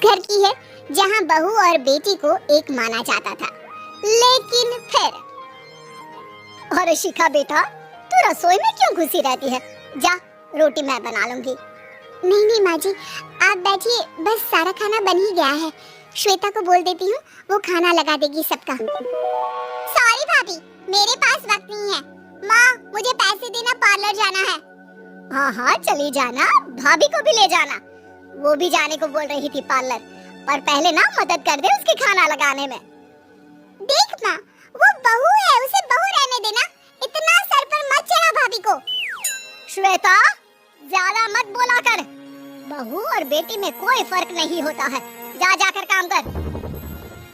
घर की है जहाँ बहू और बेटी को एक माना जाता था। लेकिन फिर और शिखा बेटा, तू रसोई में क्यों घुसी रहती है? जा, रोटी मैं बना लूंगी। नहीं नहीं माँ जी, आप बैठिए, बस सारा खाना बन ही गया है। श्वेता को बोल देती हूँ, वो खाना लगा देगी सबका। सॉरी भाभी, मेरे पास वक्त नहीं है। माँ, मुझे पैसे देना, पार्लर जाना है। हाँ हाँ चली जाना, भाभी को भी ले जाना। वो भी जाने को बोल रही थी पार्लर, पर पहले ना मदद कर दे उसके खाना लगाने में। देख माँ, वो बहू है, उसे बहू रहने देना। इतना सर पर मत चढ़ा भाभी को। श्वेता, ज्यादा मत बोला कर। बहू और बेटी में कोई फर्क नहीं होता है। जा जाकर काम कर।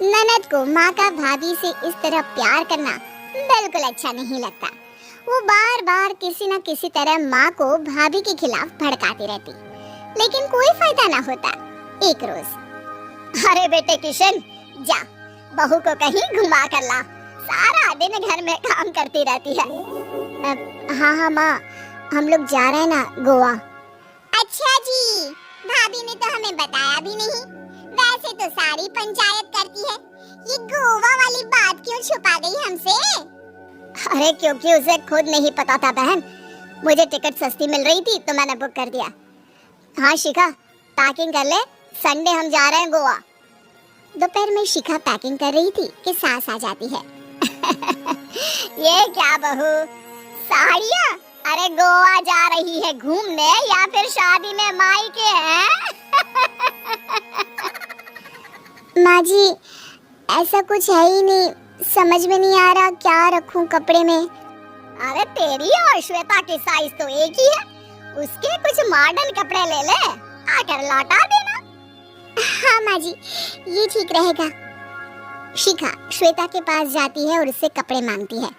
ननद को माँ का भाभी से इस तरह प्यार करना बिल्कुल अच्छा नहीं लगता। वो बार बार किसी न किसी तरह माँ को भाभी के खिलाफ भड़काती रहती, लेकिन कोई फायदा ना होता। एक रोज, अरे बेटे किशन, जा बहू को कहीं घुमा कर ला, सारा दिन घर में काम करती रहती है। हाँ हाँ माँ, हम लोग जा रहे हैं ना गोवा। अच्छा जी, भाभी ने तो हमें बताया भी नहीं। वैसे तो सारी पंचायत करती है, ये गोवा वाली बात क्यों छुपा गई हमसे? अरे क्योंकि उसे खुद नहीं पता था बहन, मुझे टिकट सस्ती मिल रही थी तो मैंने बुक कर दिया। हाँ शिखा, पैकिंग कर ले, संडे हम जा रहे हैं गोवा। दोपहर में शिखा पैकिंग कर रही थी कि सास आ जाती है। ये क्या बहू, साड़ियाँ? अरे गोवा जा रही है घूमने या फिर शादी में मायके हैं? माँ जी, ऐसा कुछ है ही नहीं, समझ में नहीं आ रहा क्या रखूं कपड़े में। अरे तेरी और श्वेता की साइज तो एक ही है, उसके कुछ मॉडर्न कपड़े ले ले, आकर लौटा देना। हाँ माँ जी, ये ठीक रहेगा। शिखा श्वेता के पास जाती है और उससे कपड़े मांगती है।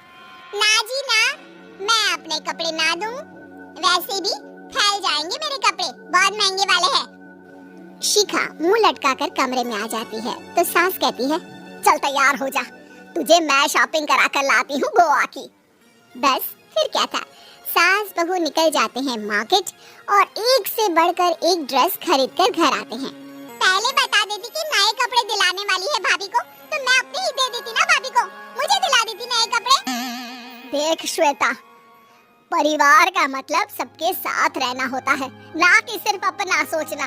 ना जी ना, मैं अपने कपड़े ना दूं, वैसे भी फैल जाएंगे मेरे कपड़े, बहुत महंगे वाले हैं। शिखा मुंह लटकाकर कमरे में आ जाती है तो सास कहती है, चल तैयार हो जा, तुझे मैं शॉपिंग करा कर लाती हूँ गोवा की। बस फिर क्या था, सास बहू निकल जाते हैं मार्केट और एक से बढ़कर एक ड्रेस खरीद कर घर आते हैं। पहले बता देती कि नए कपड़े दिलाने वाली है भाभी को, तो मैं अपने ही दे देती ना भाभी को, मुझे दिला देती नए कपड़े। देख श्वेता, परिवार का मतलब सबके साथ रहना होता है, ना कि सिर्फ अपना सोचना।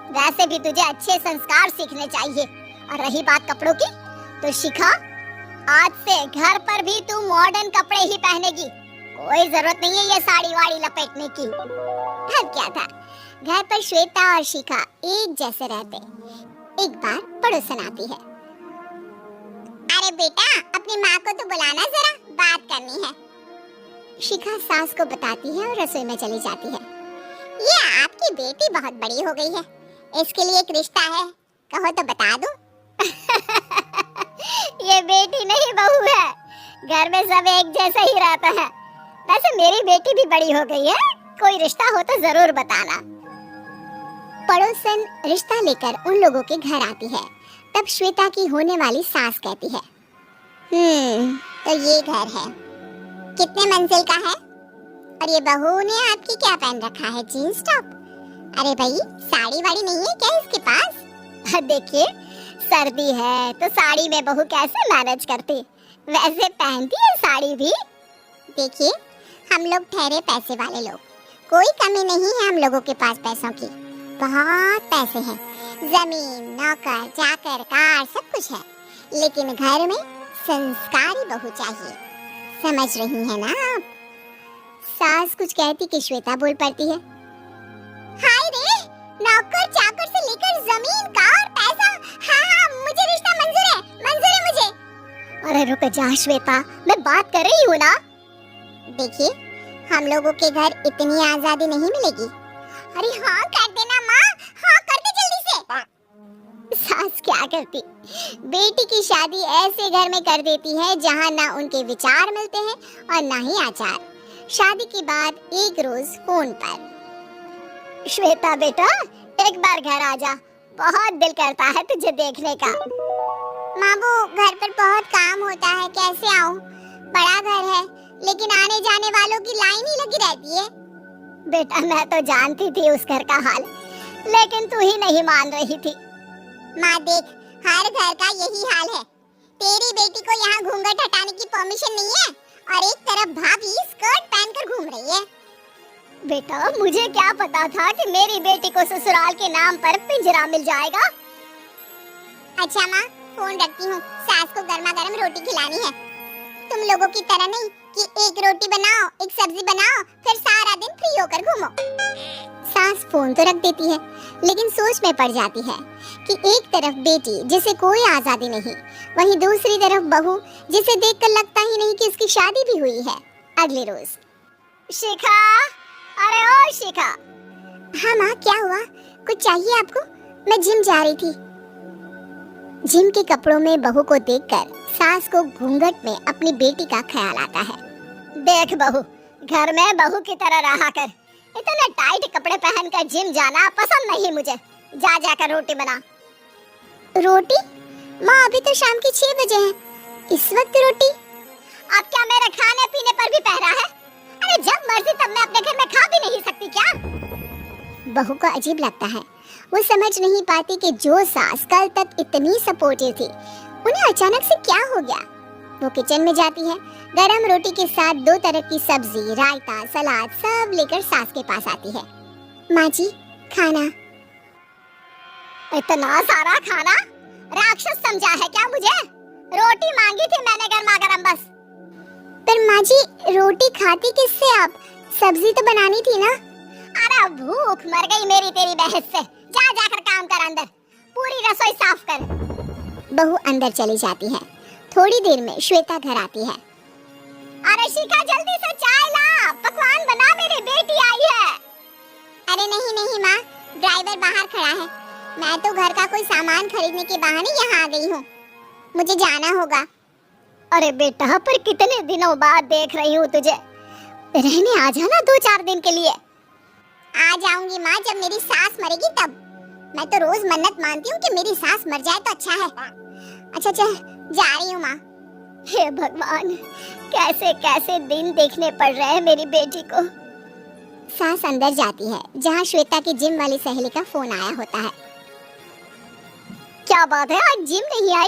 वैसे भी तुझे अच्छे संस्कार सीखने चाहिए। और रही बात कपड़ों की, तो शिखा, आज से घर पर भी तू मॉडर्न कपड़े ही पहनेगी, कोई जरूरत नहीं है ये साड़ी वाड़ी लपेटने की। अब क्या था, घर पर श्वेता और शिखा एक जैसे रहते। एक बार पड़ोसन आती है। अरे बेटा, अपनी माँ को तो बुलाना, जरा बात करनी है। शिखा सास को बताती है और रसोई में चली जाती है। ये आपकी बेटी बहुत बड़ी हो गई है, इसके लिए एक रिश्ता है, कहो तो बता दूं। ये बेटी नहीं बहू है, घर में सब एक जैसा ही रहता है। वैसे मेरी बेटी भी बड़ी हो गई है, कोई रिश्ता हो तो जरूर बताना। पड़ोसन रिश्ता लेकर उन लोगों के घर आती है। तब श्वेता की होने वाली सास कहती है, तो ये घर है, कितने मंजिल का है? और ये बहू ने आपकी क्या पहन रखा है, जीन्स टॉप? अरे भाई, साड़ी वाड़ी नहीं है क्या इसके पास? देखिए, सर्दी है तो साड़ी में बहू कैसे मैनेज करती, वैसे पहनती है साड़ी भी। देखिए, हम लोग ठहरे पैसे वाले लोग, कोई कमी नहीं है हम लोगों के पास पैसों की, बहुत पैसे हैं, जमीन, नौकर, चाकर, कार, सब कुछ है, लेकिन घर में संस्कारी बहू चाहिए, समझ रही है ना आप? सास कुछ कहती कि श्वेता बोल पड़ती है, हाय रे, नौकर चाकर से लेकर जमीन, कार, पैसा, हाँ मुझे रिश्ता मंजूर है मुझे। अरे रुक जा श्वेता, मैं बात कर रही हूँ ना। देखिए, हम लोगों के घर इतनी आजादी नहीं मिलेगी। अरे हाँ कर देना माँ, हाँ कर दे जल्दी से। सास क्या करती, बेटी की शादी ऐसे घर में कर देती है जहाँ ना उनके विचार मिलते हैं और ना ही आचार। शादी के बाद एक रोज फोन पर, श्वेता बेटा एक बार घर आ जा, बहुत दिल करता है तुझे देखने का। माँ वो घर पर बहुत काम होता है, कैसे आऊँ? बड़ा घर है लेकिन आने जाने वालों की लाइन ही लगी रहती है। बेटा मैं तो जानती थी उस घर का हाल, लेकिन तू ही नहीं मान रही थी। माँ देख, हर घर का यही हाल है। तेरी बेटी को यहाँ घूंघट हटाने की परमिशन नहीं है और एक तरफ भाभी स्कर्ट पहनकर घूम रही है। बेटा, मुझे क्या पता था कि मेरी बेटी को ससुराल के नाम पर पिंजरा मिल जाएगा। अच्छा माँ, फोन रखती हूँ, सास को गर्मा गर्म रोटी खिलानी है। तुम लोगों की तरह नहीं कि एक रोटी बनाओ, एक सब्जी बनाओ, फिर सारा दिन फ्री होकर घूमो। सास फोन तो रख देती है, लेकिन सोच में पड़ जाती है कि एक तरफ बेटी जिसे कोई आजादी नहीं, वहीं दूसरी तरफ बहू जिसे देखकर लगता ही नहीं कि इसकी शादी भी हुई है। अगले रोज, शिखा, अरे ओ शिखा। हाँ माँ, क्या हुआ? कुछ चाहिए आपको? मैं जिम जा रही थी। जिम के कपड़ों में बहू को देखकर सास को घूंघट में अपनी बेटी का ख्याल आता है। देख बहू, घर में बहू की तरह रहा कर। इतने टाइट कपड़े पहनकर जिम जाना पसंद नहीं मुझे। जा जाकर रोटी बना। रोटी? माँ, अभी तो शाम के 6 बजे हैं। इस वक्त रोटी? अब क्या मेरे खाने पीने पर भी पहरा है? अरे जब मर्जी तब मैं अपने घर में खा भी नहीं सकती क्या? बहू को अजीब लगता है। वो समझ नहीं पाती कि जो सास कल तक इतनी सपोर्टिव थी, उन्हें अचानक से क्या हो गया। वो किचन में जाती है, गरम रोटी के साथ 2 तरह की सब्जी, रायता, सलाद सब लेकर सास के पास आती है। माँ जी, खाना। इतना सारा खाना? राक्षस समझा है क्या मुझे? रोटी मांगी थी मैंने गर्मा गरम बस। पर माँ जी, रोटी खाती किससे आप? सब्जी तो बनानी थी ना। अरे भूख मर गई मेरी तेरी बहस से। जा जाकर काम कर, अंदर पूरी रसोई साफ कर। बहू अंदर चली जाती है। थोड़ी देर में श्वेता घर आती है। अरे शिखा, जल्दी से चाय ला, पकवान बना, मेरी बेटी आई है। अरे नहीं नहीं माँ, ड्राइवर बाहर खड़ा है। मैं तो घर का कोई सामान खरीदने के बहाने यहाँ आ गई हूँ। मुझे जाना होगा। अरे बेटा, पर कितने दिनों बाद देख रही हूँ तुझे। रहने आ जाना 2-4 दिन के लिए। आ जाऊंगी माँ, जब मेरी सास मरेगी तब। मैं तो रोज मन्नत मानती हूँ कि मेरी सास मर जाए तो अच्छा है। अच्छा चल, जा रही हूँ माँ। हे भगवान, कैसे कैसे दिन देखने पड़ रहे हैं मेरी बेटी को। सास अंदर जाती है, जहाँ श्वेता की जिम वाली सहेली का फोन आया होता है। क्या बात है, आज जिम नहीं आई?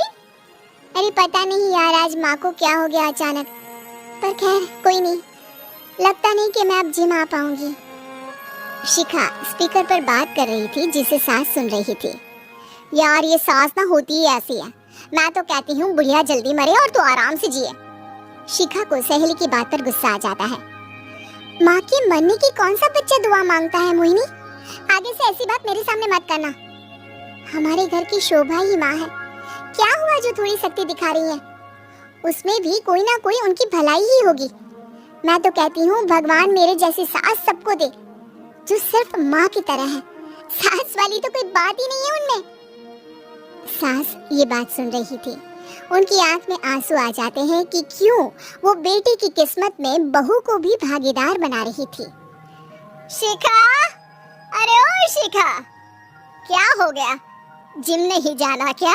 अरे पता नहीं यार, आज माँ को क्या हो गया अचानक। पर खैर कोई नहीं, लगता नहीं कि मैं अब जिम आ पाऊंगी। शिखा स्पीकर पर बात कर रही थी, जिसे सास सुन रही थी। यार ये सास ना होती ही ऐसी है। मैं तो कहती हूँ बुढ़िया जल्दी मरे और तू आराम से जिए। शिखा को सहेली की बात पर गुस्सा आ जाता है। माँ के मरने की कौन सा बच्चा दुआ मांगता है मोहिनी? आगे से ऐसी बात मेरे सामने मत करना। हमारे घर की शोभा ही माँ है। क्या हुआ जो थोड़ी शक्ति दिखा रही है? उसमें भी कोई ना कोई उनकी भलाई ही होगी। मैं तो कहती हूँ भगवान मेरे जैसी सास सबको दे, जो सिर्फ माँ की तरह है। सास वाली तो कोई बात ही नहीं है उनमें। सास ये बात सुन रही थी। उनकी आंख में आंसू आ जाते हैं कि क्यों वो बेटी की किस्मत में बहू को भी भागीदार बना रही थी। शिखा, अरे ओ शिखा, क्या हो गया? जिम नहीं जाना क्या?